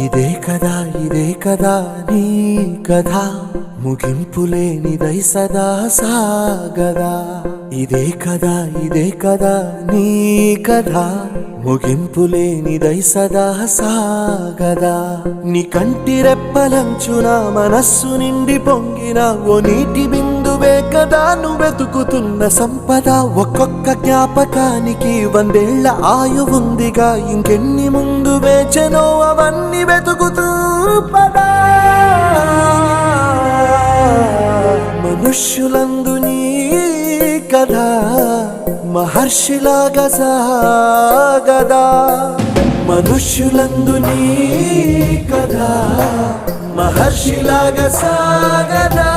ఇదే కదా నీ కథ ముగింపులేనిదై సదా సాగదా ఇదే కదా నీ కథ ముగింపులేనిదై సదా సాగదా నీ కంటి రెప్పలంచున మనస్సు నిండి పొంగిన ఓ నీటి బిందువే కదా నువ్వెతుకుతున్న సంపద ఒక్కొక్క జ్ఞాపకానికి 100 ఏళ్ల ఆయువుందిగా ఇంకెన్ని ముందు వేచెనో అవన్నీ వెతుకుతూ పదా మనుష్యులందు నీ కథ మహర్షిలాగా సాగదా మనుష్యులందు నీ కథ మహర్షిలాగా సాగదా